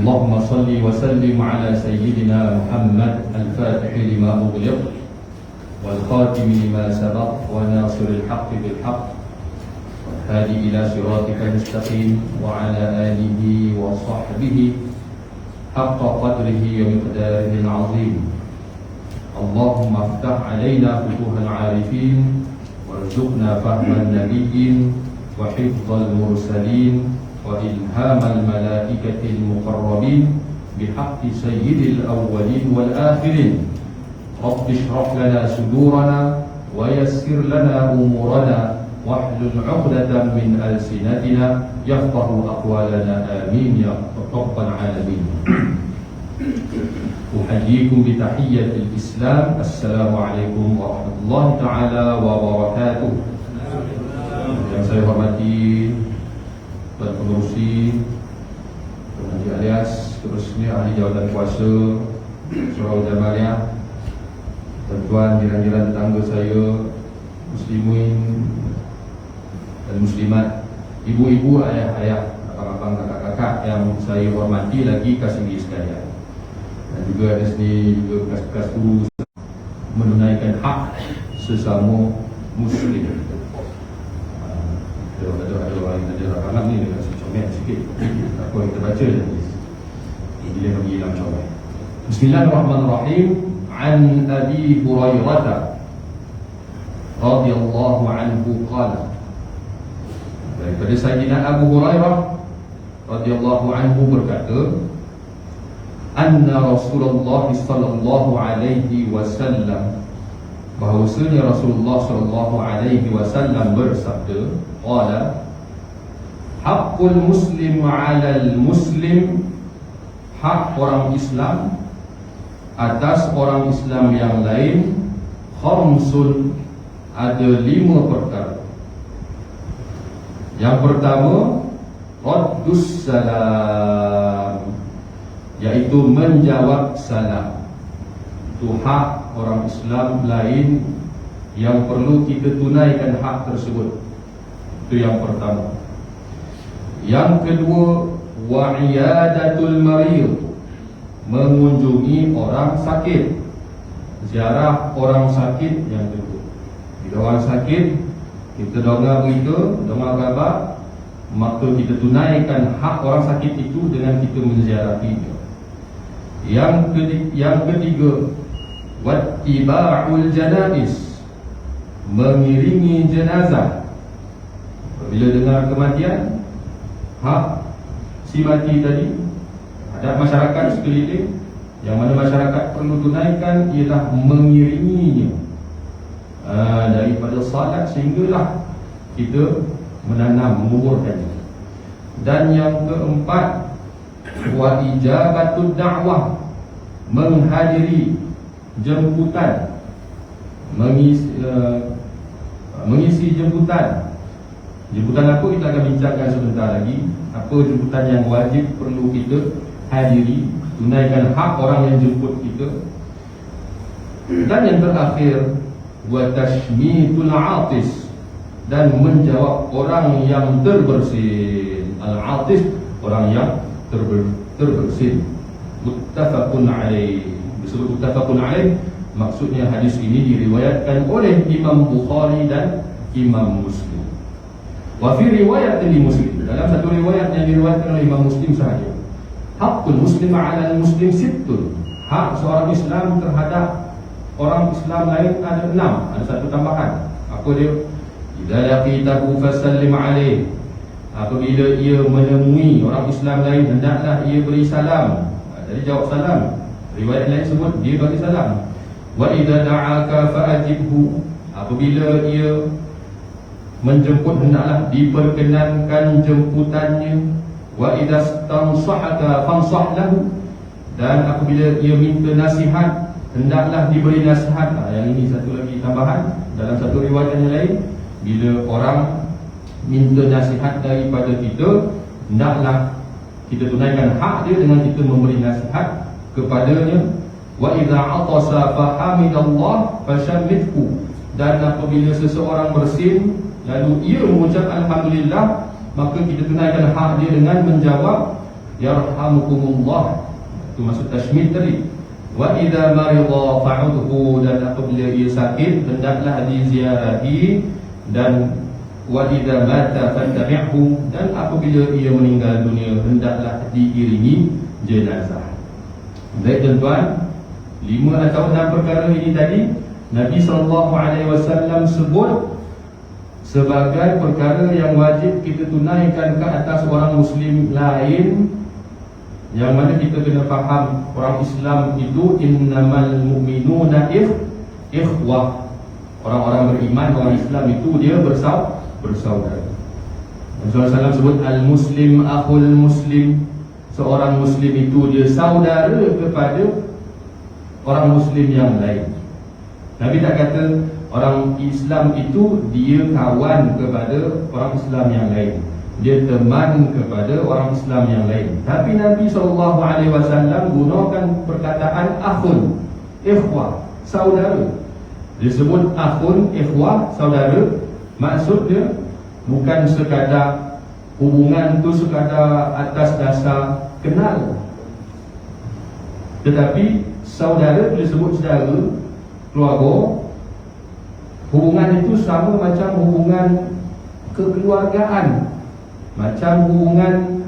اللهم صل وسلم على سيدنا محمد الفاتح لما أغلق والخاتم لما سبق وناصر الحق بالحق والهادي إلى صراطك المستقيم وعلى آله وصحبه حق قدره ومقداره العظيم. اللهم افتح علينا فتوح العارفين وارزقنا فهم النبيين وحفظ المرسلين وإلهام الملائكة المقربين بحق سيد الأولين والآخرين. رب اشرح لنا صدورنا ويسر لنا أمورنا واحلل عقدة من ألسنتنا يفقه أقوالنا آمين يا رب العالمين. أحييكم بتحية الإسلام. السلام عليكم ورحمة الله تعالى وبركاته. Yang saya hormati Tuan Pengerusi, Tuan Haji Alias, terusnya Ahli Jawatan Kuasa Surau Jamaliah, tuan-tuan, jiran-jiran tetangga saya, muslimin dan muslimat, ibu-ibu, ayah-ayah, abang-abang, kakak-kakak yang saya hormati lagi kasih sekalian. Dan juga di sini juga bekas-bekas guru menunaikan hak sesama muslim. Ada orang yang ada rakaman ni dia kasi comel sikit. Tak apa, kita baca je. Dia bagi hilang comel. Bismillahirrahmanirrahim. An Abi Hurairah radhiyallahu anhu qala. Daripada Sayyidina Abu Hurairah radhiyallahu anhu berkata, anna Rasulullah sallallahu alaihi wasallam, bahawasanya Rasulullah sallallahu alaihi wasallam bersabda, qala haqqul muslim 'alal muslim, hak orang Islam atas orang Islam yang lain, khamsun, ada 5 perkara. Yang pertama, raddus salam, iaitu menjawab salam. Itu hak orang Islam lain yang perlu kita tunaikan hak tersebut. Itu yang pertama. Yang kedua, wa'iyadatul marid, mengunjungi orang sakit, ziarah orang sakit. Yang kedua, bila orang sakit kita dengar berita, dengar khabar, maka kita tunaikan hak orang sakit itu dengan kita menziarahinya. Yang ketiga, wattiba'ul janaiz, mengiringi jenazah. Bila dengar kematian, hak si mati tadi, ada masyarakat sekeliling yang mana masyarakat perlu tunaikan ialah mengiringinya daripada salat sehinggalah kita menanam, menguburkannya. Dan yang keempat, wa ijabatud da'wah, menghadiri jemputan, mengisi jemputan. Jemputan apa kita akan bincangkan sebentar lagi. Apa jemputan yang wajib perlu kita hadiri, tunaikan hak orang yang jemput kita. Dan yang terakhir, wa tashmitul atis, dan menjawab orang yang terbersin. Al-atis, orang yang terbersin. Muttafaqun alaih. Disebut muttafaqun alaih, maksudnya hadis ini diriwayatkan oleh Imam Bukhari dan Imam Muslim. Wa fi riwayat li Muslim, dalam satu riwayat yang diriwayatkan oleh Imam Muslim sahaja, haqqul muslim 'ala al-muslim sittun, hak seorang Islam terhadap orang Islam lain ada 6. Ada satu tambahan. Apa dia? Idza laqitahu fasallim 'alaihi, apabila ia menemui orang Islam lain hendaklah ia beri salam. Jadi jawab salam. Riwayat lain sebut dia bagi salam. Wa idza da'aka fa'ajibhu, apabila ia menjemput hendaklah diperkenankan jemputannya. Wa idza tansahaka fansah lahu, dan apabila ia minta nasihat hendaklah diberi nasihat. Yang ini satu lagi tambahan dalam satu riwayat yang lain, bila orang minta nasihat daripada kita, hendaklah kita tunaikan hak dia dengan kita memberi nasihat kepadanya. Wa idza atasa fa hamidallah fashammithu, dan apabila seseorang bersin lalu ia mengucap alhamdulillah, maka kita tunaikan hak dia dengan menjawab yarhamukumullah. Itu maksud tashmid tadi. Wa idza marida fa'udhu, dan apabila ia sakit hendaklah diziarahi, dan wa idza mata fattabi'hu, dan apabila ia meninggal dunia hendaklah diiringi jenazah. Baik tuan-tuan, 5 atau 6 perkara ini tadi Nabi SAW sebut sebagai perkara yang wajib kita tunaikan ke atas orang Muslim lain, yang mana kita kena faham orang Islam itu innamal mu'minuna ikhwah. Orang-orang beriman, orang Islam itu dia bersaudara. Rasulullah SAW sebut al-muslim akhul muslim. Seorang Muslim itu dia saudara kepada orang Muslim yang lain. Nabi tak kata orang Islam itu dia kawan kepada orang Islam yang lain, dia teman kepada orang Islam yang lain. Tapi Nabi SAW gunakan perkataan akhun, ikhwah, saudara. Disebut akhun, ikhwah, saudara. Maksudnya bukan sekadar hubungan tu sekadar atas dasar kenal, tetapi saudara disebut saudara keluarga. Hubungan itu sama macam hubungan kekeluargaan, macam hubungan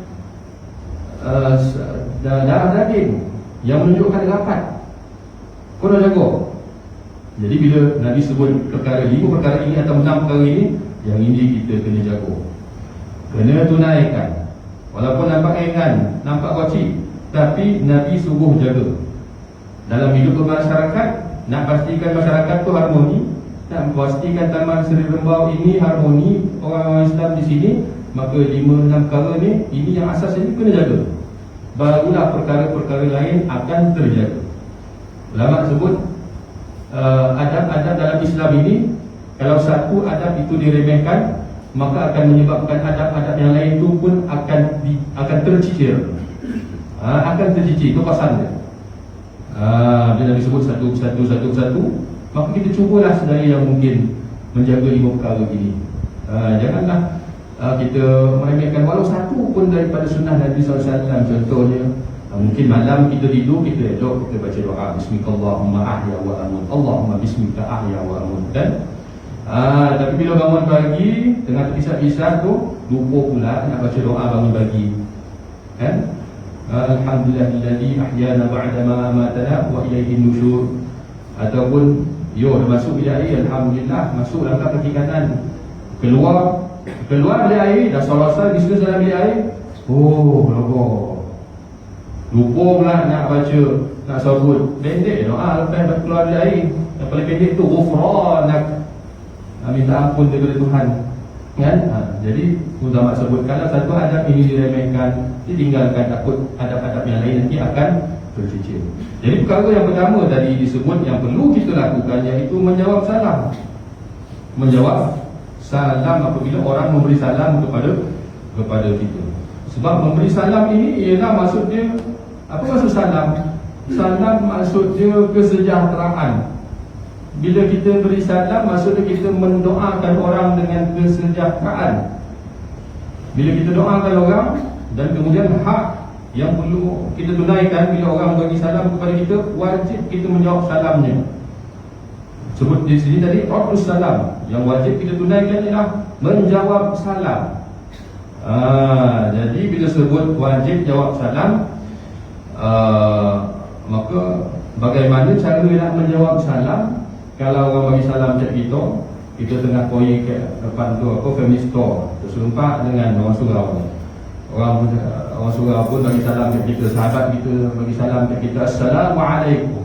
darah daging yang menunjukkan rapat. Kau dah jaga. Jadi bila Nabi sebut perkara 5 perkara ini atau 6 perkara ini, yang ini kita kena jaga, kena tunaikan. Walaupun nampak ringan, nampak kecil, tapi Nabi suruh jaga. Dalam hidup bermasyarakat, nak pastikan masyarakat tu harmoni, nak pastikan Taman Seri Rembau ini harmoni, orang Islam di sini, maka 5-6 perkara ni, ini yang asas ini kena jaga. Barulah perkara-perkara lain akan terjaga. Ulama sebut adab-adab dalam Islam ini, kalau satu adab itu diremehkan, maka akan menyebabkan adab-adab yang lain itu pun akan tercicir. Akan tercicir, itu pasalnya. Bila disebut satu, maka kita cubalah sedaya yang mungkin menjaga 5 perkara ini. Janganlah kita meremehkan walau satu pun daripada sunnah Nabi SAW. Contohnya, mungkin malam kita tidur, kita elok, kita baca doa Bismillahumma ahya wa amut, Allahumma bismika ahya wa amut. Dan tapi bila bangun pagi, tengah terpisah-pisah tu, lupa pula nak baca doa bangun pagi, kan? Alhamdulillahilladzi ahyana ba'dama amatana wa ilaihin nusyur. Ataupun dah masuk bilik air, alhamdulillah, masuk langkah kaki kanan, keluar bilik air, dah selesai bisnes dalam bilik air, lupa pula nak baca, nak sebut pendek doa lepas keluar bilik air. Yang paling pendek tu ghufranak, minta ampun daripada Tuhan, kan? Jadi ulama sebut kalau satu adab ini diremehkan, ditinggalkan, takut adab-adab yang lain nanti akan tercicir. Jadi perkara yang pertama tadi disebut yang perlu kita lakukan, iaitu menjawab salam. Menjawab salam apabila orang memberi salam kepada kita. Sebab memberi salam ini ialah maksudnya, apa maksud salam? Salam maksudnya kesejahteraan. Bila kita beri salam, maksudnya kita mendoakan orang dengan kesejahteraan. Bila kita doakan orang, dan kemudian hak yang perlu kita tunaikan bila orang bagi salam kepada kita, wajib kita menjawab salamnya. Sebut di sini tadi radus salam, yang wajib kita tunaikan ialah menjawab salam. Jadi bila sebut wajib jawab salam, maka bagaimana cara nak menjawab salam? Kalau orang bagi salam kat kita tengah koyak kat depan tu family store, terserempak dengan orang surau ni. Orang surau pun bagi salam kat kita, sahabat kita bagi salam kat kita, Assalamualaikum.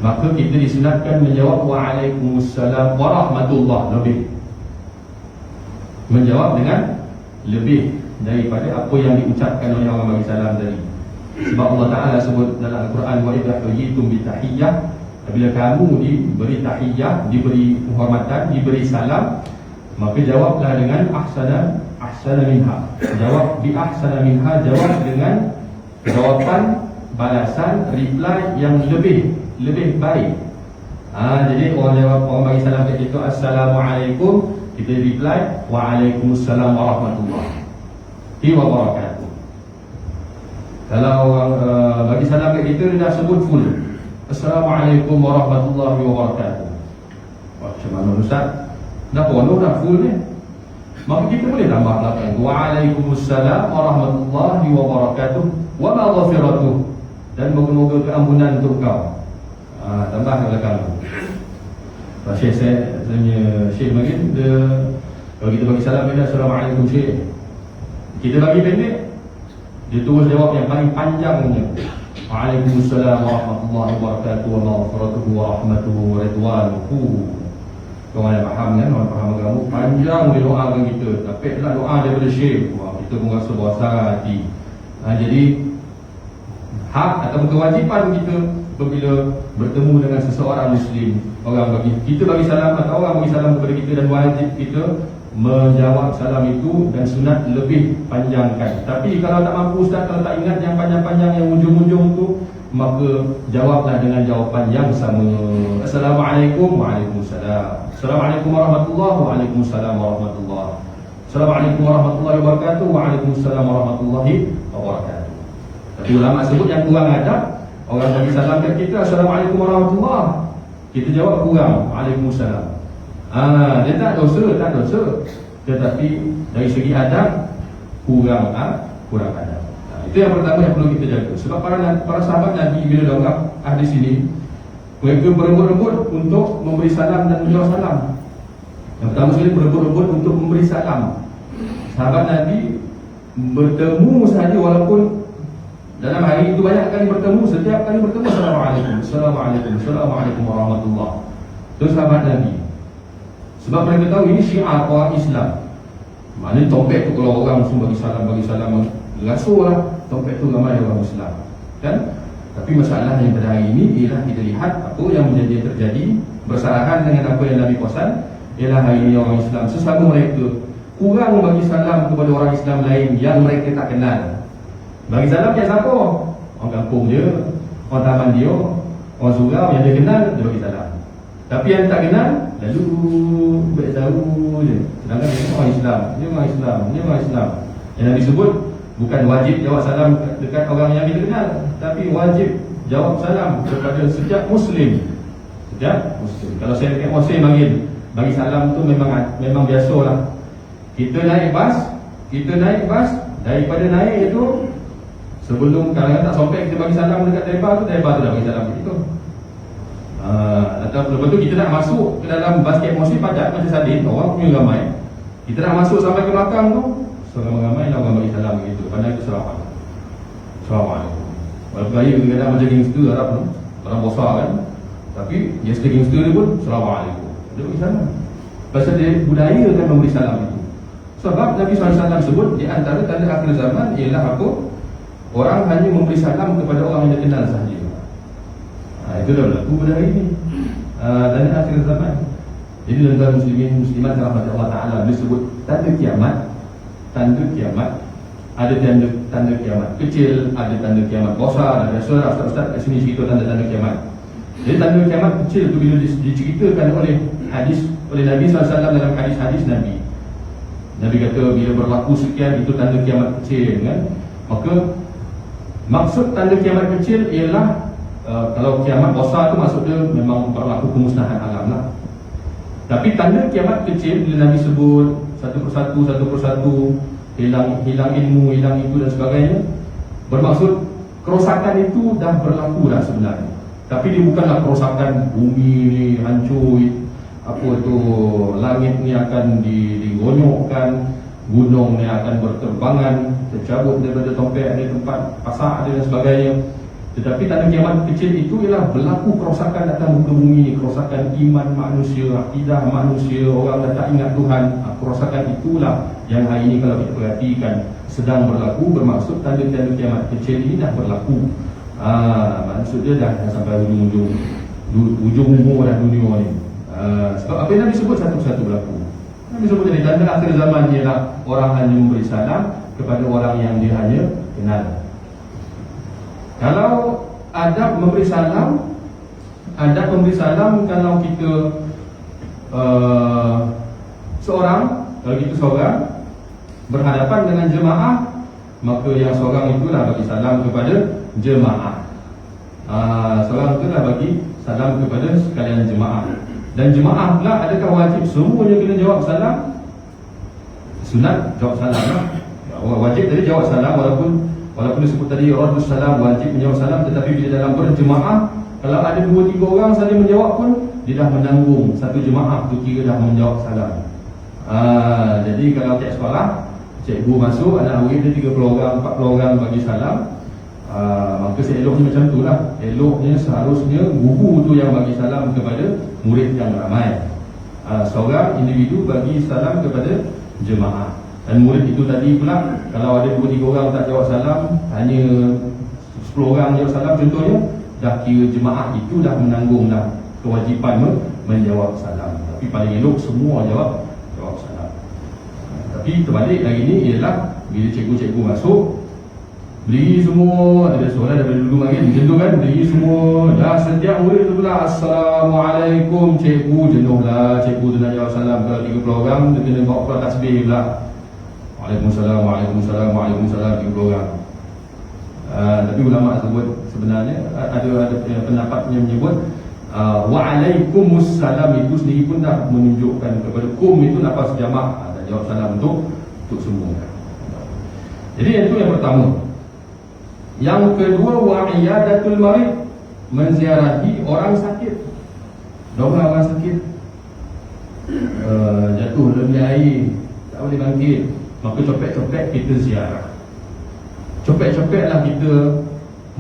Maka kita disunatkan menjawab Waalaikumsalam warahmatullah, lebih. Menjawab dengan lebih daripada apa yang diucapkan oleh orang bagi salam tadi. Sebab Allah Ta'ala sebut dalam Al-Quran, wa idza huyitum bi tahiyyah, bila kamu diberi tahiyyah, diberi penghormatan, diberi salam, maka jawablah dengan ahsana minha. Jawab bi ahsana minha, jawab dengan jawapan, balasan, reply yang lebih baik. Jadi orang bagi salam kat kita Assalamualaikum, kita reply Waalaikumsalam warahmatullahi wabarakatuh. Kalau orang bagi salam kat kita, dia dah sebut full. Assalamualaikum warahmatullahi wabarakatuh. Macam mana Ustaz? Dah penuh dah full ni. Maka kita boleh tambah belakang. Waalaikumsalam warahmatullahi wabarakatuh wa maghfiratuh, dan moga-moga keampunan untuk kau. Tambah ke belakang. Syekh saya tanya Syekh bagi dia, kalau kita bagi salam dia Assalamualaikum Syekh, kita bagi pendek, dia terus jawab yang paling panjangnya. Waalaikumsalam warahmatullahi wabarakatuh wa maghfiratuhu wa rahmatuhu wa ridwanuhu. Orang yang faham kan, orang faham agama, panjang dia doakan kita. Tapi lah doa daripada Syekh, kita pun rasa berasa hati. Jadi hak atau kewajipan kita apabila bertemu dengan seseorang Muslim, orang bagi kita bagi salam atau orang bagi salam kepada kita, dan wajib kita menjawab salam itu, dan sunat lebih panjangkan. Tapi kalau tak mampu Ustaz, kalau tak ingat yang panjang-panjang yang ujung-ujung tu, maka jawablah dengan jawapan yang sama. Assalamualaikum, waalaikumsalam. Assalamualaikum warahmatullahi, waalaikumsalam warahmatullahi. Assalamualaikum warahmatullahi wabarakatuh, waalaikumsalam warahmatullahi wabarakatuh. Tapi ulama sebut yang kurang adab, orang bagi salam kat kita Assalamualaikum warahmatullahi, kita jawab kurang Waalaikumsalam. Dia tak dosa. Tetapi dari segi adab kurang adab. Itu yang pertama yang perlu kita jaga. Sebab para sahabat Nabi bila dianggap hadis ini, mereka berebut-rebut untuk memberi salam dan menjawab salam. Yang pertama sekali berebut-rebut untuk memberi salam. Sahabat Nabi bertemu sahaja, walaupun dalam hari itu banyak kali bertemu, setiap kali bertemu Assalamualaikum warahmatullahi. Itu sahabat Nabi. Sebab mereka tahu ini syiar orang Islam. Maknanya tompek tu kalau orang Muslim bagi salam rasuh lah, tompek tu ramai orang Islam kan? Tapi masalah yang pada hari ini ialah kita lihat apa yang terjadi bersalahan dengan apa yang Nabi pesan. Ialah hari ini orang Islam sesama mereka kurang bagi salam kepada orang Islam lain yang mereka tak kenal. Bagi salam kat siapa? Orang kampung dia, orang taman dia, orang surau yang dia kenal, dia bagi salam. Tapi yang tak kenal, lalu baik tahu je. Sedangkan dia orang Islam, dia orang Islam. Yang Nabi sebut, bukan wajib jawab salam dekat orang yang kita kenal, tapi wajib jawab salam kepada setiap Muslim. Kalau saya dekat Muslim bagi salam tu memang biasalah. Kita naik bas, daripada naik itu, sebelum kadang-kadang tak sampai kita bagi salam dekat driver tu dah bagi salam kita. Atau lepas tu kita nak masuk ke dalam basket Muslim padat macam sardin, orang punya ramai. Kita nak masuk sampai ke belakang tu, ramai lah orang bagi salam begitu. Pandai itu Assalamualaikum. Walaupun gaya kadang-kadang macam gangster Arab tu, orang besar kan, tapi gangster dia pun Assalamualaikum, dia bagi salam. Pasal dia budaya kan memberi salam itu. Sebab Nabi SAW sebut di antara tanda akhir zaman ialah apa? Orang hanya memberi salam kepada orang yang dia kenal sahaja. Itu dah berlaku pada hari ini. Tanda akhir zaman. Jadi tuan-tuan muslimin muslimat rahmat Allah Ta'ala, dia sebut tanda kiamat. Ada tanda kiamat kecil, ada tanda kiamat besar. Dan biasa ustaz kat sini cerita tanda-tanda kiamat. Jadi tanda kiamat kecil tu bila diceritakan oleh Nabi SAW dalam hadis-hadis Nabi. Nabi kata bila berlaku sekian itu tanda kiamat kecil kan. Maka maksud tanda kiamat kecil ialah kalau kiamat besar tu maksud dia memang berlaku kemusnahan alam lah. Tapi tanda kiamat kecil bila Nabi sebut satu persatu hilang ilmu, hilang itu dan sebagainya, bermaksud kerosakan itu dah berlaku dah sebenarnya. Tapi dia bukanlah kerosakan bumi ni hancur, apa tu, langit ni akan digonyokkan, gunung ni akan berterbangan, tercabut daripada tompek di tempat pasak dan sebagainya. Tetapi tanda kiamat kecil itu ialah berlaku kerosakan atas muka bumi, kerosakan iman manusia, akidah manusia, orang dah tak ingat Tuhan. Kerosakan itulah yang hari ini kalau kita perhatikan sedang berlaku, bermaksud tanda-tanda kiamat kecil ini dah berlaku. Maksud dia dah sampai ujung umur dah dunia ni. Sebab apa yang Nabi sebut satu-satu berlaku. Nabi sebut jadi tanda akhir zaman ialah orang hanya memberi salam kepada orang yang dia hanya kenal. Kalau adab memberi salam kalau kita seorang berhadapan dengan jemaah, maka yang seorang itulah bagi salam kepada jemaah. Seorang itulah bagi salam kepada sekalian jemaah. Dan jemaah pula adakah wajib semuanya kena jawab salam? Sunat jawab salam lah. Wajib tadi jawab salam, walaupun disebut tadi radus salam, wajib menjawab salam, tetapi bila dalam berjemaah, kalau ada 2-3 orang saja menjawab pun, dia dah menanggung satu jemaah tu, kira dah menjawab salam. Jadi kalau tiap sekolah, cikgu masuk, anak murid dia 30 orang, 40 orang bagi salam, maka seeloknya macam tu lah. Eloknya seharusnya guru tu yang bagi salam kepada murid yang ramai. Seorang individu bagi salam kepada jemaah. Dan murid itu tadi pula, kalau ada 2-3 orang tak jawab salam, hanya 10 orang jawab salam contohnya, dah kira jemaah itu dah menanggung dah kewajipan menjawab salam. Tapi paling elok semua jawab salam. Tapi terbalik hari ini ialah bila cikgu-cikgu masuk, berdiri semua, ada soalan daripada dulu lagi macam tu kan, berdiri semua, dah setiap murid tu pula Assalamualaikum, cikgu jenuh lah, cikgu tu nak jawab salam. Kalau 30 orang, dia kena bawa pula tasbih pula, Waalaikumsalam, Waalaikumsalam, Waalaikumsalam, 30 orang. Tapi ulama sebut sebenarnya ada pendapatnya menyebut Waalaikumsalam itu sendiri pun dah menunjukkan kepada kum itu nafas jamak, dan jawab salam untuk semua. Jadi itu yang pertama. Yang kedua, wa'iyadatul marid, menziarahi orang sakit. Orang sakit jatuh dalam air, tak boleh bangkit, maka copet-copet kita ziarah. Copet-copetlah kita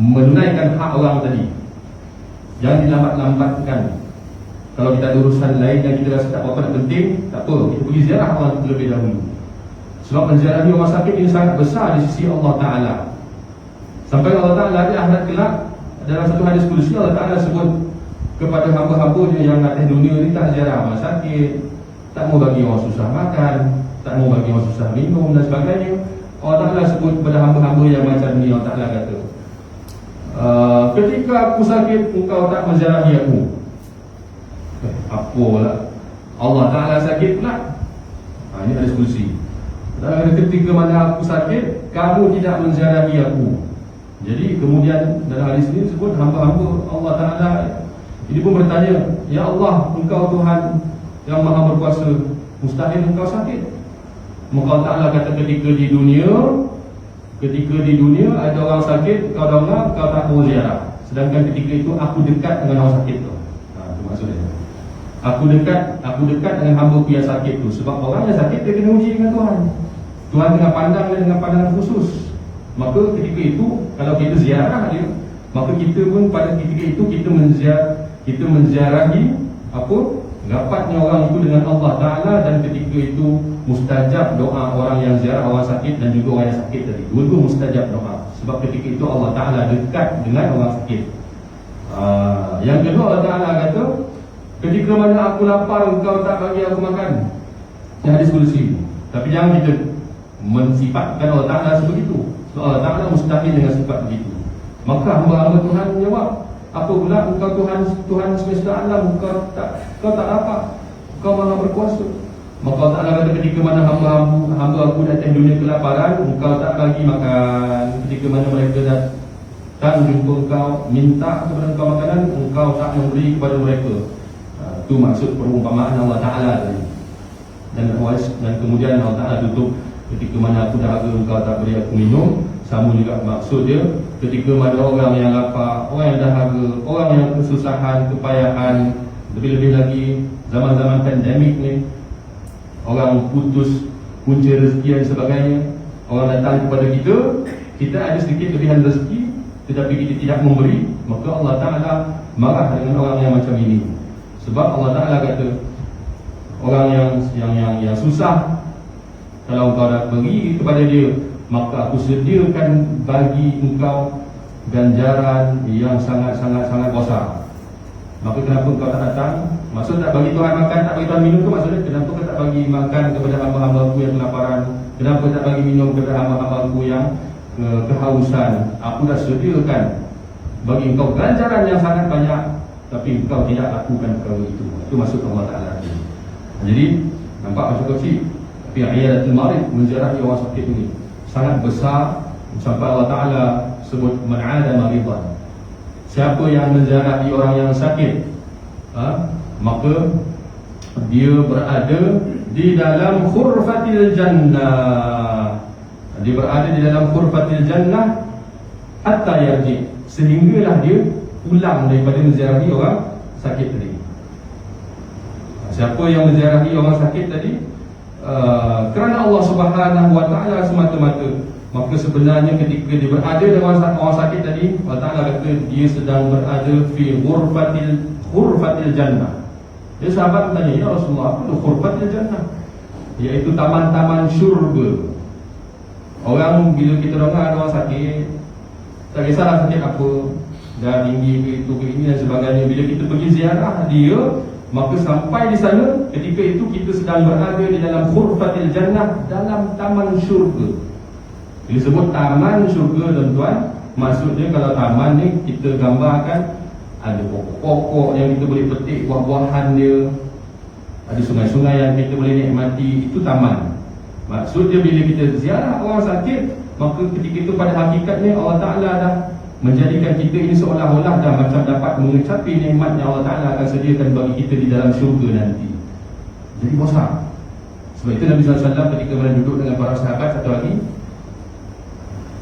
menunaikan hak orang tadi. Jangan dilambat-lambatkan. Kalau kita ada urusan lain yang kita rasa tak apa-apa, tak penting, tak apa, kita pergi ziarah orang itu terlebih dahulu. Sebab menziarahi orang sakit ini sangat besar di sisi Allah Ta'ala. Sampai Allah Ta'ala di akhirat kelak, dalam satu hadis qudsi Allah Ta'ala sebut kepada hamba-hambanya yang atas dunia ini tak ziarah orang sakit, tak mau bagi orang susah makan, tak mau bagi orang susah minum dan sebagainya. Allah Ta'ala sebut kepada hamba-hamba yang macam ni, Allah Ta'ala kata, ketika aku sakit, engkau tak menziarahi aku. Apalah, Allah Ta'ala sakit pula. Ini hadis qudsi. Ketika mana aku sakit, kamu tidak menziarahi aku. Jadi kemudian dalam hadis ini disebut hamba-hamba Allah Ta'ala ini pun bertanya, ya Allah, engkau Tuhan yang maha berkuasa, mustahil engkau sakit. Maka Allah Ta'ala kata ketika di dunia ada orang sakit, kau dengar, kau tak mau ziarah. Sedangkan ketika itu aku dekat dengan orang sakit tu. Itu maksudnya. Aku dekat dengan hamba-Ku yang sakit tu. Sebab orang yang sakit dia kena uji dengan Tuhan. Tuhan tengah pandang dia dengan pandangan khusus. Maka ketika itu kalau kita ziarah dia, maka kita pun pada ketika itu kita menziarahi apa? Rapatnya orang itu dengan Allah Ta'ala, dan ketika itu mustajab doa orang yang ziarah orang sakit dan juga orang yang sakit tadi. Dua-dua mustajab doa. Sebab ketika itu Allah Ta'ala dekat dengan orang sakit. Yang kedua, Allah Ta'ala kata, ketika mana aku lapar, engkau tak bagi aku makan. Ini hadis qudsi. Tapi jangan kita mensifatkan Allah Ta'ala seperti itu. So, Allah Ta'ala mustahil dengan sifat begitu. Maka hamba-hamba Tuhan menjawab, apa pula engkau Tuhan semesta alam, kau tak dapat, kau maha berkuasa. Maka Allah Ta'ala kata, ketika mana hamba aku datang dunia kelaparan, engkau tak bagi makan. Ketika mana mereka datang jumpa engkau, minta kepada engkau makanan, engkau tak memberi kepada mereka. Itu maksud perumpamaan Allah Ta'ala tadi. Dan kemudian Allah Ta'ala tutup, ketika mana aku dahaga, engkau tak beri aku minum. Sama juga maksud dia, ketika mana orang yang lapar, orang yang dahaga, orang yang kesusahan, kepayahan, lebih-lebih lagi zaman-zaman pandemik ni, orang putus punca rezeki dan sebagainya, orang datang kepada kita ada sedikit lebihan rezeki, tetapi kita tidak memberi, maka Allah Ta'ala marah dengan orang yang macam ini. Sebab Allah Ta'ala kata, orang yang susah, kalau engkau dah beri kepada dia, maka aku sediakan bagi engkau ganjaran yang sangat-sangat besar. Maka kenapa engkau tak datang? Maksud tak bagi Tuhan makan, tak bagi Tuhan minum tu maksudnya, kenapa kau tak bagi makan kepada hamba-hamba-Ku yang kelaparan? Kenapa tak bagi minum kepada hamba-hamba-Ku yang kehausan? Aku dah sediakan bagi engkau ganjaran yang sangat banyak, tapi engkau tidak lakukan perkara itu. Itu maksud Allah Ta'ala. Jadi nampak macam kecil, tapi iyadatul marid, menziarahi orang sakit ini sangat besar Sampai Allah Ta'ala sebut man 'ada maridan, siapa yang menziarahi orang yang sakit, maka dia berada di dalam khurfatil jannah. Dia berada di dalam khurfatil jannah hatta yarji, sehinggalah dia pulang daripada menziarahi orang sakit tadi. Siapa yang menziarahi orang sakit tadi kerana Allah Subhanahu wa Ta'ala semata-mata, maka sebenarnya ketika dia berada dengan orang sakit tadi, Allah Ta'ala kata dia sedang berada fi khurfatil jannah. Dia sahabat bertanya, ya Rasulullah, apa itu khurfatil jannah? Iaitu taman-taman syurga. Orang bila kita dengar ada orang sakit, tak kisahlah sakit apa, dah tinggi ke itu ke ini dan sebagainya, bila kita pergi ziarah dia, maka sampai di sana, ketika itu kita sedang berada di dalam khurfatil jannah, dalam taman syurga. Bila sebut taman syurga, tuan-tuan, maksudnya kalau taman ni kita gambarkan ada pokok-pokok yang kita boleh petik buah-buahan dia, ada sungai-sungai yang kita boleh nikmati, itu taman. Maksudnya bila kita ziarah orang sakit, maka ketika itu pada hakikatnya Allah Ta'ala dah menjadikan kita ini seolah-olah dah macam dapat mengecapi nikmat yang Allah Ta'ala akan sediakan bagi kita di dalam syurga nanti. Jadi besar. Sebab itu Nabi SAW ketika mana duduk dengan para sahabat satu hari,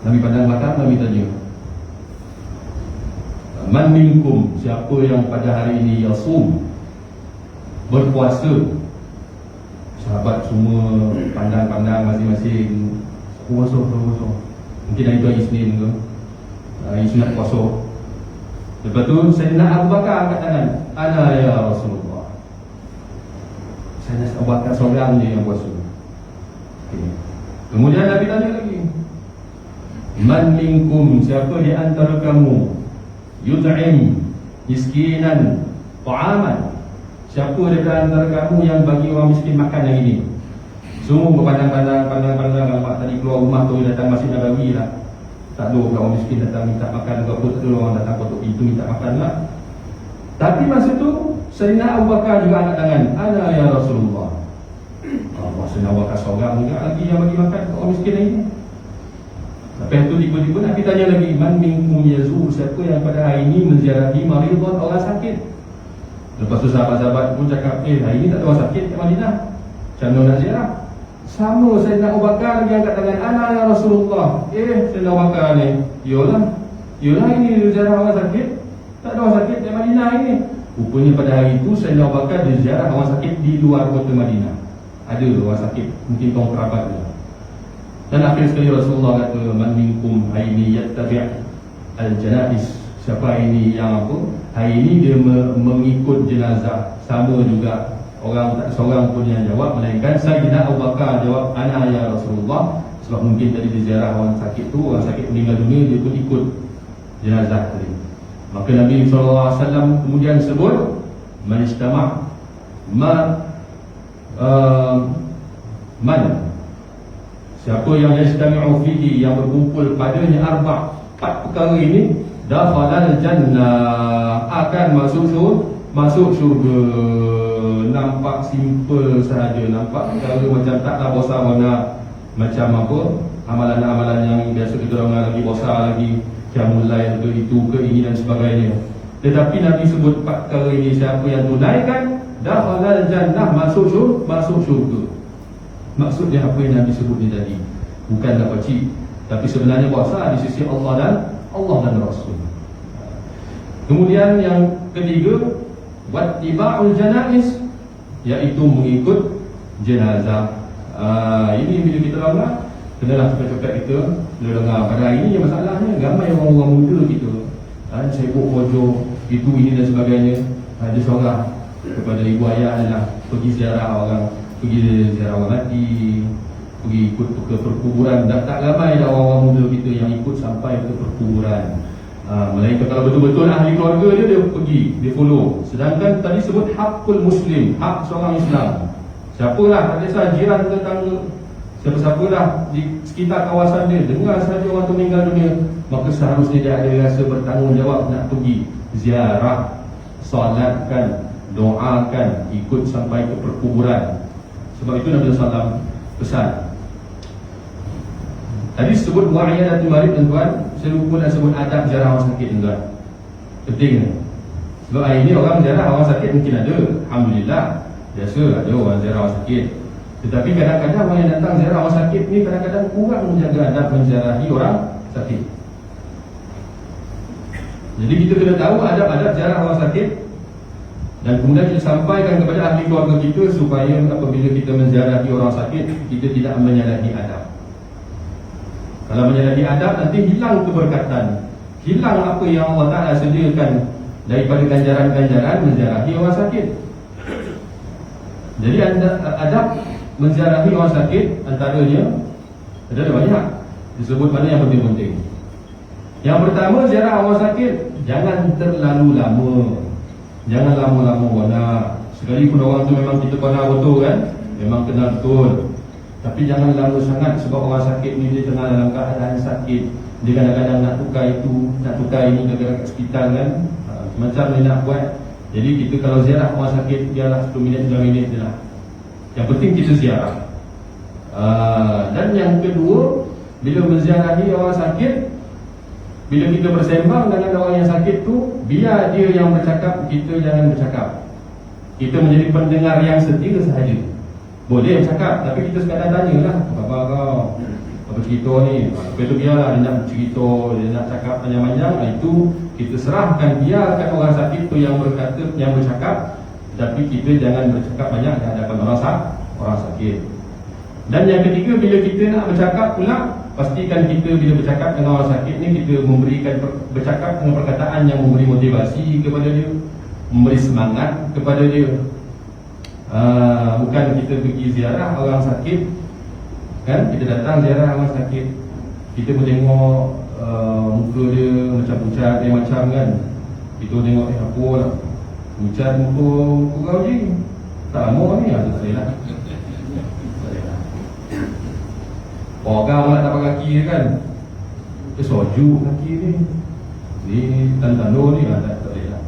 Nabi pandang mata, Nabi tanya, man minkum, siapa yang pada hari ini yasum, berpuasa. Sahabat semua pandang-pandang masing-masing, puasa. Mungkin hari itu hari Isnin ke, hari sunat puasa. Lepas tu Sayyidina Abu Bakar angkat tangan, ana ya Rasulullah. Sayyidina Abu Bakar seorang je yang puasa. Okay. Kemudian Nabi tanya lagi, man minkum, siapa di antara kamu yut'im miskinan ta'aman, siapa di antara kamu yang bagi orang miskin makan hari ini? Semua berpandang-pandang, nampak tadi keluar rumah tu datang Masjid Nabawi lah, tak ada orang miskin datang minta makan ke apa, tak ada orang datang kotak pintu minta makan lah. Tapi masa tu Sayyidina Abu Bakar juga angkat tangan, ana ya Rasulullah. Sayyidina Abu Bakar seorang juga lagi yang bagi makan ke orang miskin hari ini. Lepas tu tiba-tiba Nabi tanya lagi, man minkum yazur, siapa yang pada hari ini menziarahi maridan, orang sakit. Lepas tu sahabat-sahabat pun cakap, hari ini tak ada orang sakit kat Madinah, macam mana nak ziarah? Sama Sayyidina Abu Bakar lagi angkat tangan, ana ya Rasulullah. Sayyidina Abu Bakar ni, Yolah ini ziarah orang sakit, tak ada orang sakit kat Madinah ini. Rupanya pada hari itu Sayyidina Abu Bakar ziarah orang sakit di luar kota Madinah. Ada orang sakit, mungkin kaum kerabat dia. Dan akhir sekali Rasulullah kata, man minkum hari ini yattabi' al-janais, siapa ini yang apa? Hari ini dia mengikut jenazah. Sama juga, orang tak seorang pun yang jawab, melainkan Sayyidina Abu Bakar jawab, ana ya Rasulullah. Sebab mungkin tadi di ziarah orang sakit tu, orang sakit meninggal dunia, dia pun ikut jenazah tadi. Maka Nabi SAW kemudian sebut, man istama' man, siapa yang yastami'u fihi, yang berkumpul padanya empat perkara ini, dakhalal jannah, akan masuk syurga. Nampak simple sahaja, nampak perkara macam taklah besar mana, macam apa amalan-amalan yang biasa kita orang lagi besar lagi, qiyamul lail ke itu ke ini dan sebagainya. Tetapi Nabi sebut empat perkara ini, siapa yang tunaikan, dakhalal jannah, masuk syurga. Maksudnya apa yang Nabi sebut ni tadi bukanlah kecil, tapi sebenarnya besar di sisi Allah dan Rasul. Kemudian yang ketiga, wattiba'ul janais, iaitu mengikut jenazah. Ini bila kita dengar, kenalah cepat-cepat kita bila dengar pada hari ini, masalahnya ramai orang-orang muda kita sibuk kerja itu ini dan sebagainya. Ada seorang kepada ibu ayah adalah pergi ziarah orang mati, pergi ikut ke perkuburan. Tak ramai dah orang-orang muda kita yang ikut sampai ke perkuburan. Melainkan kalau betul-betul ahli keluarga dia pergi, dia follow. Sedangkan tadi sebut hakul muslim, hak seorang Islam. Siapalah, tak kisah jiran tetangga, siapa-siapalah di sekitar kawasan dia, dengar sahaja orang tu meninggal dunia, maka seharusnya dia ada rasa bertanggungjawab nak pergi ziarah, solatkan, doakan, ikut sampai ke perkuburan. Sebab itu Nabi SAW pesan, Tadi sebut wa'iyadatul marid tuan-tuan, saya lupa nak sebut adab ziarah orang sakit tuan-tuan. Penting ni. Sebab hari ni orang ziarah orang sakit mungkin ada, alhamdulillah. Biasa ada orang ziarah orang sakit. Tetapi kadang-kadang orang yang datang ziarah orang sakit ni kadang-kadang kurang menjaga adab menziarahi orang sakit. Jadi kita kena tahu adab-adab ziarah orang sakit, dan kemudian kita sampaikan kepada ahli keluarga kita supaya apabila kita menziarahi orang sakit, kita tidak menyalahi adab. Kalau menyalahi adab, nanti hilang keberkatan, hilang apa yang Allah Ta'ala sediakan daripada ganjaran-ganjaran menziarahi orang sakit. Jadi adab menziarahi orang sakit antaranya ada banyak, disebut mana yang penting-penting. Yang pertama, ziarah orang sakit jangan terlalu lama. Jangan lama-lama wala. Sekalipun orang tu memang kita kenal betul kan, memang kenal betul, tapi jangan lama sangat. Sebab orang sakit ni dia tengah dalam keadaan sakit, dia kadang-kadang nak tukar itu, nak tukar ini kadang-kadang kat hospital kan, macam dia nak buat. Jadi kita kalau ziarah orang sakit, biarlah 10 minit, 2 minit je lah. Yang penting kita ziarah. Dan yang kedua, bila menziarahi orang sakit, bila kita bersembang dengan orang yang sakit tu, biar dia yang bercakap, kita jangan bercakap. Kita menjadi pendengar yang setia sahaja. Boleh bercakap, tapi kita sekadar tanyalah, apa khabar kau, apa cerita ni. Lepas tu biarlah dia nak cerita, dia nak cakap panjang-panjang. Itu kita serahkan, biarkan orang sakit tu yang berkata, yang bercakap. Tapi kita jangan bercakap banyak di hadapan orang sakit. Dan yang ketiga, bila kita nak bercakap pula, pastikan kita bila bercakap dengan orang sakit ni, kita memberikan bercakap dengan perkataan yang memberi motivasi kepada dia, memberi semangat kepada dia. Bukan kita pergi ziarah orang sakit kan, kita datang ziarah orang sakit, kita pun tengok muka dia macam pucat dia macam kan, kita tengok apa lah, pucat muka kau je, tak lama ni tak boleh lah. Orang nak tapak kaki kan, soju kaki ni, ni tanda-tanda ni tak boleh lah.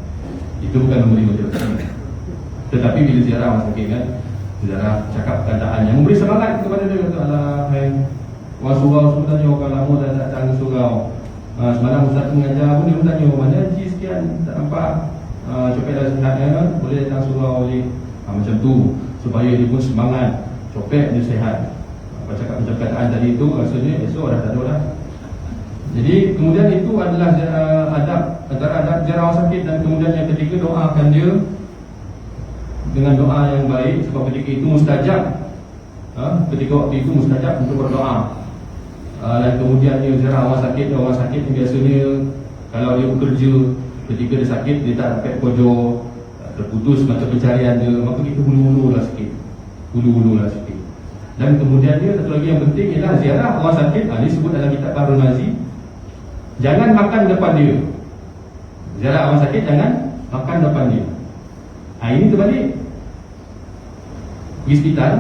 Itu bukan memberi motivasi. Tetapi bila ziarah orang sakit kan, ziarah cakap keadaan yang memberi semangat kepada dia. Kata alah, orang surau semua tanya, orang lama dah tak datang ke surau. Semalam Ustaz mengajar pun dia pun tanya, mana haji sekian, tak nampak copet dah sihat, boleh datang surau boleh. Macam tu, supaya dia pun semangat, copet dia sihat. Cakap macam kataan tadi itu, rasanya esok dah tak ada dah. Jadi kemudian itu adalah adab, antara adab ziarah orang sakit. Dan kemudian yang ketiga, doakan dia dengan doa yang baik, sebab ketika itu mustajab. Ketika waktu itu mustajab untuk berdoa. Dan kemudian dia ziarah orang sakit yang biasanya kalau dia bekerja, ketika dia sakit dia tak dapat kerja, terputus mata pencarian dia, maka kita hulu-hulu lah sikit. Dan kemudian dia satu lagi yang penting ialah ziarah orang sakit. Ini disebut dalam kitab Bahrul Mazi, jangan makan depan dia. Ziarah orang sakit jangan makan depan dia. Ini terbalik. Pergi hospital,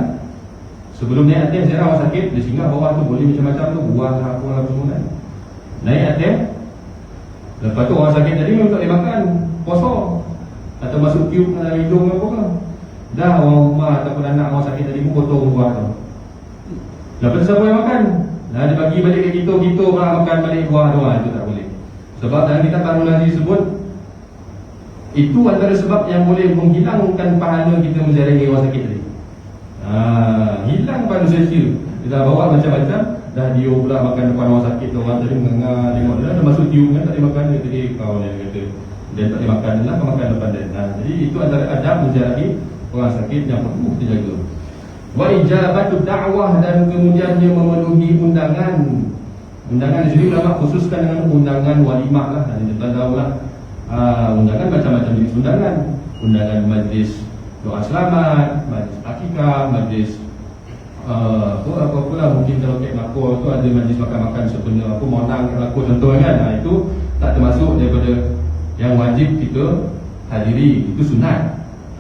sebelum naik atas ziarah orang sakit, dia singgah bawah tu, boleh macam-macam tu, buah lah apa lah semua kan. Naik atas, lepas tu orang sakit tadi memang tak boleh makan, kosong, atau masuk tiup dalam hidung apa kan. Dah orang rumah ataupun anak orang sakit tadi pun potong buah tu. Lepas tu siapa yang makan? Dia bagi balik ke kita pula makan balik buah tu. Itu tak boleh. Sebab dalam kitab Bahrul Mazi sebut, itu antara sebab yang boleh menghilangkan pahala kita menziarahi orang sakit tadi. Hilang pahala sia-sia. Dia dah bawa macam-macam, dah dia pula makan depan orang sakit tu. Orang tadi mengengar, tengok dia dah masuk tiup kan, tak boleh makan dia tadi. Kau dia kata, dia tak boleh makan, dia nak makan depan dia. Jadi itu antara adab menziarahi orang sakit yang perlu kita jaga. Wa ijabatu da'wah, dan kemudian dia memenuhi undangan. Undangan di sini ulama khususkan dengan undangan walimah lah. Dan kita tahu lah, undangan macam-macam jenis undangan. Undangan majlis doa selamat, majlis akikah, majlis apa-apa lah. Mungkin kalau kat Makor tu ada majlis makan-makan sebenarnya apa monang aku contoh kan. Itu tak termasuk daripada yang wajib kita hadiri. Itu sunat.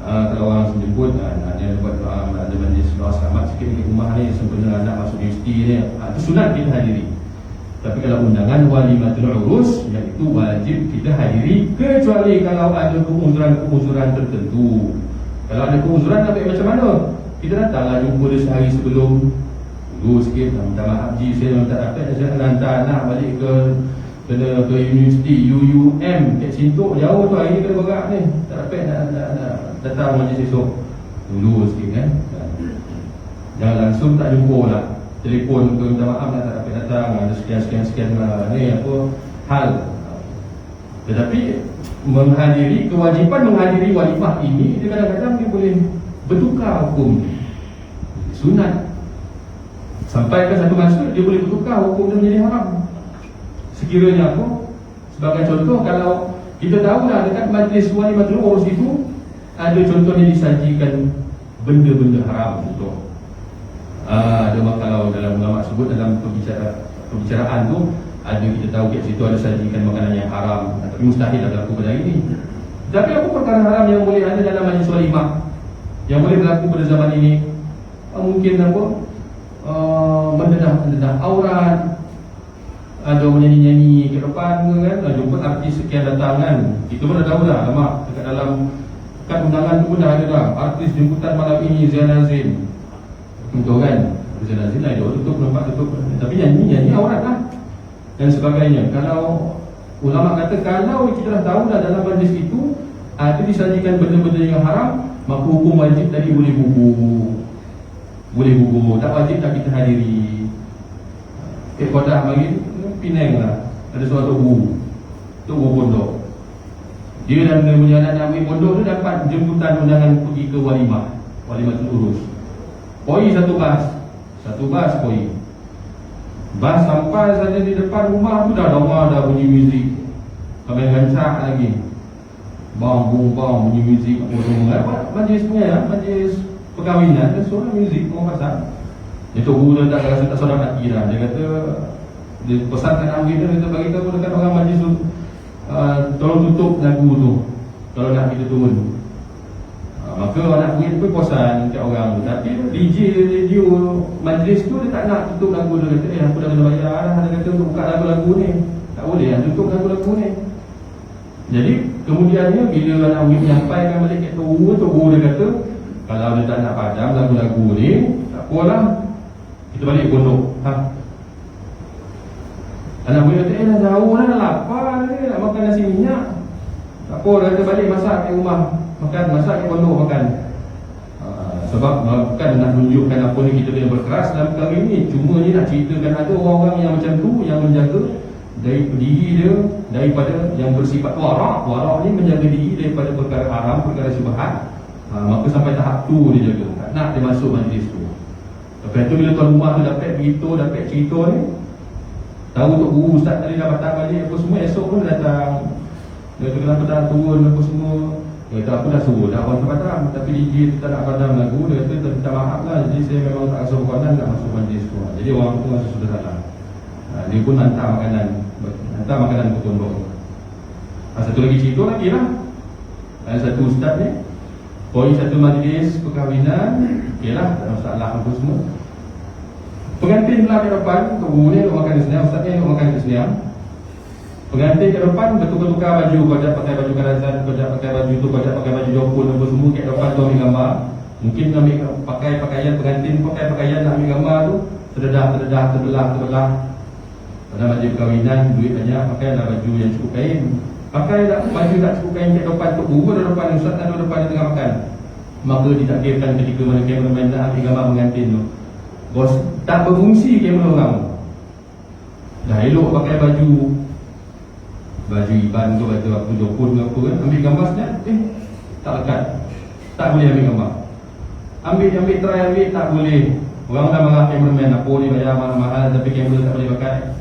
Kalau orang jemput, dia buat doa, ada majlis doa selamat sikit di rumah ni sempena anak masuk universiti ni, itu sunat kita hadiri. Tapi kalau undangan walimatul urus, iaitu wajib kita hadiri, kecuali kalau ada keuzuran tertentu. Kalau ada keuzuran, tapi macam mana? Kita datanglah jumpa dia sehari sebelum dulu sikit, minta maaf Ji, saya tak dapat, saya nak hantar anak balik ke universiti UUM kat Sintok, jauh tu, hari ni kena berak ni, tak dapat nak datang majlis esok. Dulu sikit kan, jangan langsung tak jumpa lah, telefon ke minta maaf tak dapat datang, ada sekian lah, ni apa hal. Tetapi kewajipan menghadiri walimah ini, dia kadang-kadang dia boleh bertukar hukum sunat. Sampai ke satu masa dia boleh bertukar hukum dia menjadi haram. Sekiranya apa? Sebagai contoh, kalau kita tahulah dekat majlis walimatul urus itu ada contohnya disajikan benda-benda haram, contoh. Ada kalau dalam ulama sebut dalam perbicaraan tu, ada kita tahu kat situ ada sajikan makanan yang haram, tapi mustahil ada berlaku pada hari ini. Tapi apa perkara haram yang boleh ada dalam majlis walimah yang boleh berlaku pada zaman ini? Mungkin apa? Mendedah aurat, ada menyanyi-nyanyi ke depan kan, jumpa artis sekian datang kan. Kita pun dah tahu dah, lemak dekat dalam kad undangan tu pun dah ada dah, artis jemputan malam ini Zain Azim. Contoh kan, Zain Azim lah, dia tutup, nampak tutup, tapi nyanyi aurat lah dan sebagainya. Kalau ulama kata, kalau kita dah tahu dah dalam majlis itu ada disajikan benda-benda yang haram, maka hukum wajib tadi boleh gugur, tak wajib tak kita hadiri. Kodah bagi Penang lah, ada seorang Tok Guru pondok. Dia dan punya anak ambil pondok tu dapat jemputan undangan pergi ke walimatul urus. Koi satu bas koi. Bas sampai saja di depan rumah tu dah dengar dah bunyi muzik. Sampai gancak lagi. Bang bunyi muzik apa semua. Majlis punya, majlis perkahwinan dan suara muzik orang pasal. Dia Tok Guru dah tak rasa tak sedap hati dah. Dia kata, dia pesankan ambil dia, kata bagi tahu dekat orang majlis tu, tolong tutup lagu tu kalau nak kita turun. Maka anak murid pun posan kat orang tu. Tapi DJ radio majlis tu dia tak nak tutup lagu. Dia kata, aku dah kena bayar lah. Dia kata untuk buka lagu-lagu ni tak boleh tutup lagu-lagu ni. Jadi kemudiannya bila anak murid menyampaikan balik kat Tok Guru dia kata, kalau dia tak nak padam lagu-lagu ni, tak apalah, kita balik pondok. Anak murid kata, dah jauh dah lapar ni, nak makan nasi minyak. Tak apa, dia kata balik masak kat rumah, masak kat pondok makan. Sebab bukan nak tunjukkan apa ni kita kena berkeras dalam perkara ini. Cuma ni nak ceritakan ada orang-orang yang macam tu, yang menjaga dari diri dia daripada yang bersifat warak. Warak ni menjaga diri daripada perkara haram, perkara syubhat. Maka sampai tahap tu dia jaga, tak nak dia masuk majlis tu. Lepas tu bila tuan rumah tu dapat beritahu, dapat cerita ni, tahu Tok Guru Ustaz tadi dah patah balik apa semua, esok pun datang. Dia kata kenapa dah turun apa semua. Dia kata aku dah suruh dah orang padam, tapi DJ tu tak nak padam lagu. Dia kata minta maaf lah, jadi saya memang tak rasa berkenan nak masuk majlis tu. Jadi orang tu rasa sudah datang. Dia pun hantar makanan ke pondok. Satu lagi cerita lagi lah, ada satu ustaz ni koi satu majlis perkahwinan. Okey lah, tak ada masalah apa semua. Pengantin pula ke depan, Tok Guru ni nak makan di sini, ustaz ni nak makan di sini. Pengantin ke depan bertukar-tukar baju, kau jangan pakai baju karazan, kau jangan pakai baju tu, kau jangan pakai baju jopun apa semua. Kat depan tu ambil gambar. Mungkin ambil pakai pakaian pengantin, pakai pakaian nak ambil gambar tu, terbelah. Pada majlis perkahwinan duit banyak, pakailah baju yang cukup kain. Pakailah baju tak cukup kain kat depan Tok Guru, ada depan ustaz, ada depan dia tengah makan. Maka ditakdirkan ketika mana kameraman nak ambil gambar pengantin tu, bos tak berfungsi kamera orang. Dah elok pakai baju iban tu, baju apa jopun ke apa kan, ambil gambar senyap, tak lekat, tak boleh ambil gambar. Ambil try ambil, tak boleh. Orang dah marah kameraman, apa ni bayar mahal-mahal tapi kamera tak boleh pakai.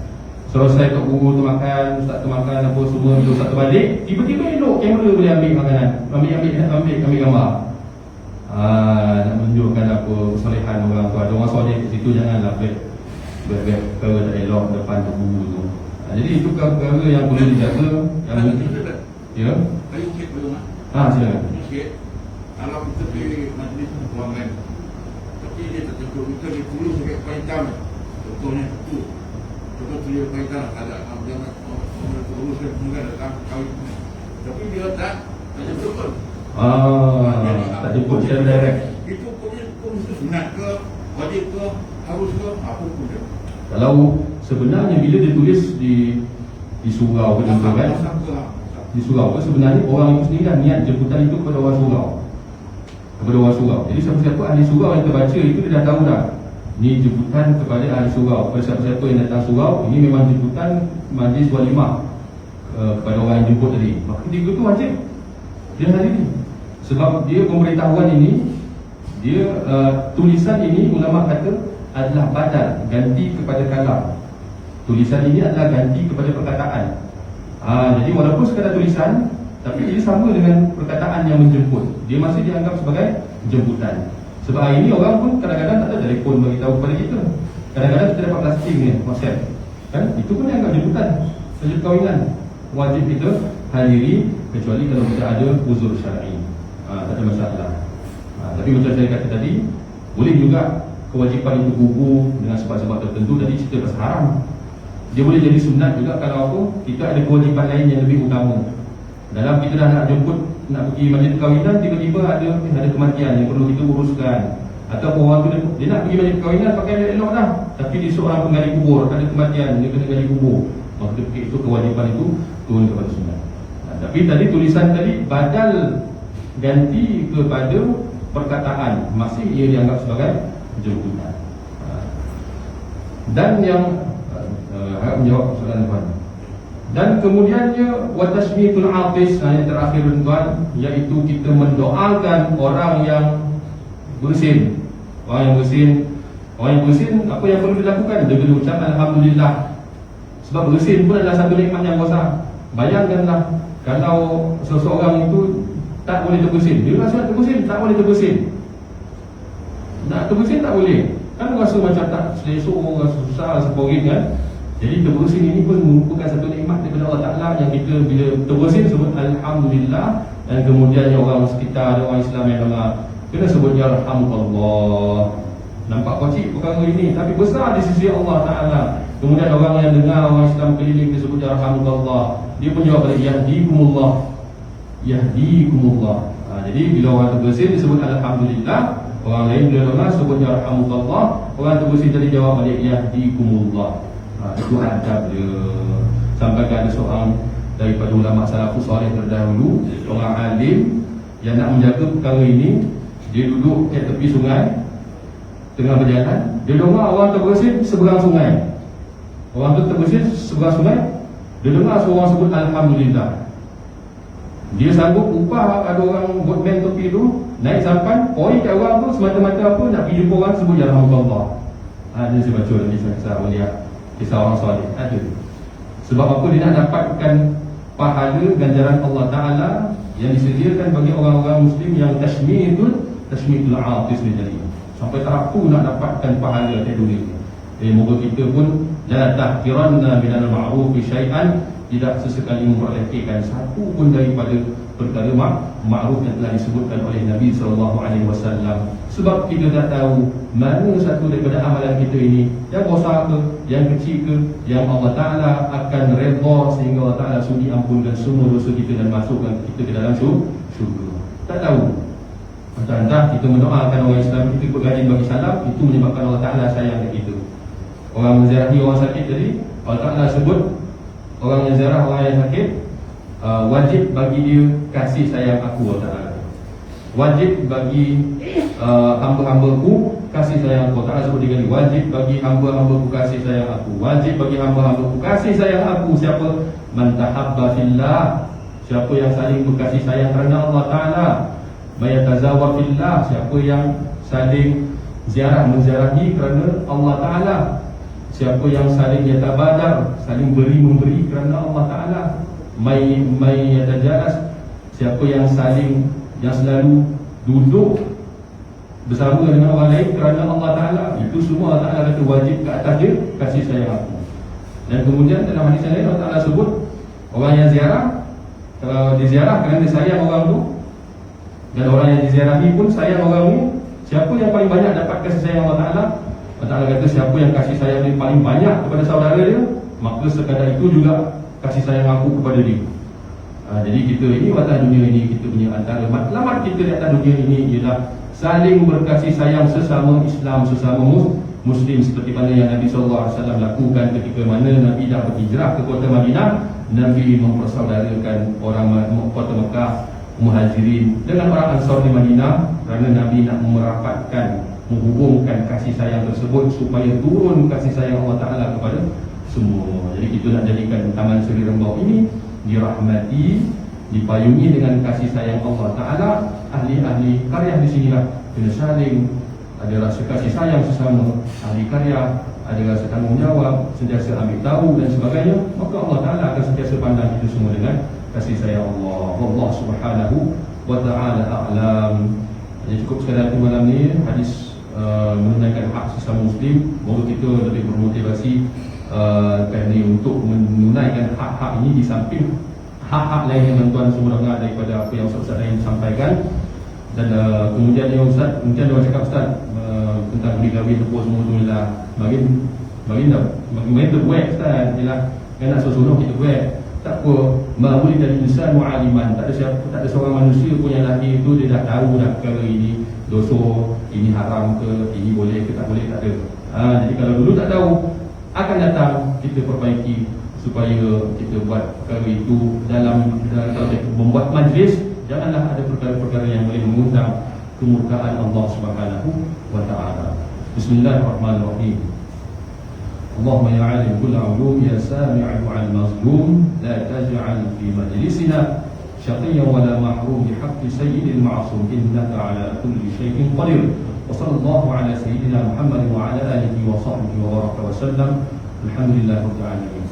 Selesai Tok Guru tu makan, ustaz tu makan apa semua, bila ustaz tu balik, tiba-tiba elok kamera boleh ambil makanan, ambil gambar. Nak menunjukkan apa kesolehan orang tu. Ada orang soleh kat situ, janganlah perkara tak elok depan Tok Guru tu. Jadi itu perkara yang perlu dijaga. Yang mungkin ya. Kayu sikit belum ah? Silakan. Sikit. Kalau kita pergi majlis kewangan, tapi dia tertentu, kita ditulis sebagai paitan. Contohnya itu. Contoh tulis paitan, ada jangan uruskan mungkin datang kawin. Tapi dia tak jemput pun. Tak jemput secara direct. Itu punya sunat ke wajib ke, harus ke, apa pun dia. Kalau sebenarnya bila dia tulis di surau ke gitu kan, di surau ke sebenarnya orang itu sendiri dah niat jemputan itu kepada orang surau. Kepada orang surau. Jadi siapa-siapa ahli surau yang terbaca itu dia dah tahu dah. Ni jemputan kepada ahli surau. Kepada siapa-siapa yang datang surau, ini memang jemputan majlis walimah kepada orang yang jemput tadi. Maka tiga tu wajib dia hadiri. Sebab dia pemberitahuan ini, dia tulisan ini ulama kata adalah badal, ganti kepada kalam. Tulisan ini adalah ganti kepada perkataan. Jadi walaupun sekadar tulisan, tapi dia sama dengan perkataan yang menjemput. Dia masih dianggap sebagai jemputan. Sebab hari ini orang pun kadang-kadang tak ada telefon bagi tahu kepada kita. Kadang-kadang kita dapat plastik ni, WhatsApp. Kan? Itu pun dianggap jemputan. Sajak kawinan wajib kita hadiri kecuali kalau kita ada uzur syar'i. Tak ada masalah. Tapi macam saya kata tadi, boleh juga kewajipan itu gugur dengan sebab-sebab tertentu. Tadi cerita pasal haram. Dia boleh jadi sunat juga kalau apa, kita ada kewajipan lain yang lebih utama. Dalam kita dah nak jemput, nak pergi majlis perkahwinan, tiba-tiba ada kematian yang perlu kita uruskan. Atau orang tu dia nak pergi majlis perkahwinan pakai elok dah, tapi dia seorang penggali kubur, ada kematian, dia kena gali kubur. Maka dia fikir itu kewajipan itu turun kepada sunat. Tapi tadi tulisan tadi badal ganti kepada perkataan, masih ia dianggap sebagai jemputan. Dan yang harap menjawab soalan tuan. Dan kemudiannya watasmiyatul atis, yang terakhir tuan, iaitu kita mendoakan orang yang bersin. Orang yang bersin, apa yang perlu dilakukan? Dia kena ucap alhamdulillah. Sebab bersin pun adalah satu nikmat yang besar. Bayangkanlah kalau seseorang itu tak boleh terbersin. Dia rasa nak terbersin, tak boleh terbersin. Nak terbersin tak boleh. Kan rasa macam tak selesok, rasa susah, rasa boring kan. Jadi terbersin ini pun merupakan satu nikmat daripada Allah Ta'ala yang kita bila terbersin sebut alhamdulillah. Dan kemudian orang sekitar, orang Islam yang dengar kena sebut ya rahmatullah. Nampak kecil perkara ini, tapi besar di sisi Allah Ta'ala. Kemudian orang yang dengar, orang Islam keliling disebut ya rahmatullah, dia pun jawab balik yahdikumullah. Yahdikumullah. Jadi bila orang terbersin disebut alhamdulillah, orang lain bila dengar sebut ya rahmatullah, orang terbersin tadi jawab balik yahdikumullah. Itu adab dia. Sampai ada seorang daripada ulama salafus salih terdahulu, seorang alim yang nak menjaga perkara ini. Dia duduk kat tepi sungai, tengah berjalan, dia dengar orang terbersin seberang sungai. Orang tu terbersin seberang sungai, dia dengar seorang sebut alhamdulillah. Dia sanggup upah ada orang boatman tepi tu, naik sampan, point kat orang tu semata-mata apa, nak pergi jumpa orang sebut ya rahmatullah. Dia saya baca dalam kisah awliya, kisah orang soleh ada. Sebab apa? Dia nak dapatkan pahala ganjaran Allah Ta'ala yang disediakan bagi orang-orang Muslim yang tashmitul atis ni tadi. Sampai tahap tu nak dapatkan pahala di dunia. Moga kita pun la tahqiranna minal ma'rufi syai'an, tidak sesekali meremehkan satu pun daripada perkara ma'ruf yang telah disebutkan oleh Nabi SAW. Sebab kita tak tahu mana satu daripada amalan kita ini, yang besar ke, yang kecil ke, yang Allah Ta'ala akan redha sehingga Allah Ta'ala sudi ampunkan semua dosa kita dan masukkan kita ke dalam syurga. Tak tahu. Entah kita mendoakan orang Islam, kita bergaji bagi salam, itu menyebabkan Allah Ta'ala sayang kita. Orang menziarahi orang sakit tadi, Allah Ta'ala sebut orang yang ziarah orang yang sakit, wajib bagi dia kasih sayang aku, Allah Ta'ala. Wajib bagi hamba-hambaku kasih sayang aku. Allah Ta'ala sebut 3 kali. Wajib bagi hamba-hambaku kasih sayang aku. Wajib bagi hamba-hambaku kasih sayang aku. Siapa? Man tahabba fillah, siapa yang saling berkasih sayang kerana Allah Ta'ala. Mayatazawa fillah, siapa yang saling menziarahi kerana Allah Ta'ala. Siapa yang saling yatabadar, saling beri-memberi kerana Allah Ta'ala. May yatajalas, siapa yang selalu duduk bersama dengan orang lain kerana Allah Ta'ala. Itu semua Allah Ta'ala kata wajib ke atas dia kasih sayang aku. Dan kemudian dalam hadis lain Allah Ta'ala sebut orang yang ziarah, kalau diziarah kerana dia sayang orang tu, dan orang yang diziarahi pun sayang orang ni, siapa yang paling banyak dapat kasih sayang Allah Ta'ala? Allah Ta'ala kata siapa yang kasih sayang dia paling banyak kepada saudara dia, maka sekadar itu juga kasih sayang aku kepada dia. Jadi kita ini atas dunia ini, kita punya antara matlamat kita di atas dunia ini ialah saling berkasih sayang sesama Islam, sesama Muslim, seperti mana yang Nabi SAW lakukan ketika mana Nabi dah berhijrah ke kota Madinah. Nabi mempersaudarakan orang kota Mekah, Muhajirin dengan orang Ansar di Madinah, kerana Nabi nak merapatkan, menghubungkan kasih sayang tersebut supaya turun kasih sayang Allah Ta'ala kepada semua. Jadi kita nak jadikan Taman Seri Rembau ini dirahmati, dipayungi dengan kasih sayang Allah Ta'ala. Ahli-ahli karya di sinilah kena saling ada rasa kasih sayang sesama. Ahli karya ada rasa tanggungjawab, sentiasa ambil tahu dan sebagainya. Maka Allah Ta'ala akan sentiasa pandang itu semua dengan kasih sayang Allah. Allah Subhanahu wa Ta'ala a'lam. Jadi cukup sekadar itu malam ni hadis menunaikan hak sesama Muslim. Baru kita lebih bermotivasi untuk menunaikan hak-hak ini di samping hak-hak lain yang tuan-tuan semua dengar daripada apa yang Ustaz-Ustaz lain sampaikan. Dan kemudian yang Ustaz, kemudian dia cakap Ustaz tentang beli kahwin tepuk semua tu lah. Bagi terbuat Ustaz, ialah kan nak suruh kita buat. Tak apa, ma'uli dan insan mu'aliman. Tak ada seorang manusia pun yang lahir itu dia dah tahu dah perkara ini dosa, ini haram ke, ini boleh ke tak boleh, tak ada. Jadi kalau dulu tak tahu, akan datang kita perbaiki supaya kita buat perkara itu dalam kalau kita membuat majlis, janganlah ada perkara-perkara yang boleh mengundang kemurkaan Allah Subhanahu wa Ta'ala. Bismillahirrahmanirrahim. Allahumma ya alim kull ulum ya sami'u al mazlum la taj'al fi majlisina syaqiyyan wa la mahrum bi haqqi sayyidil ma'sum innaka ala kulli shay'in qadir. Wa sallallahu ala sayyidina Muhammad wa ala alihi wa sahbihi wa baraka wa sallam. Alhamdulillah rabbil alamin.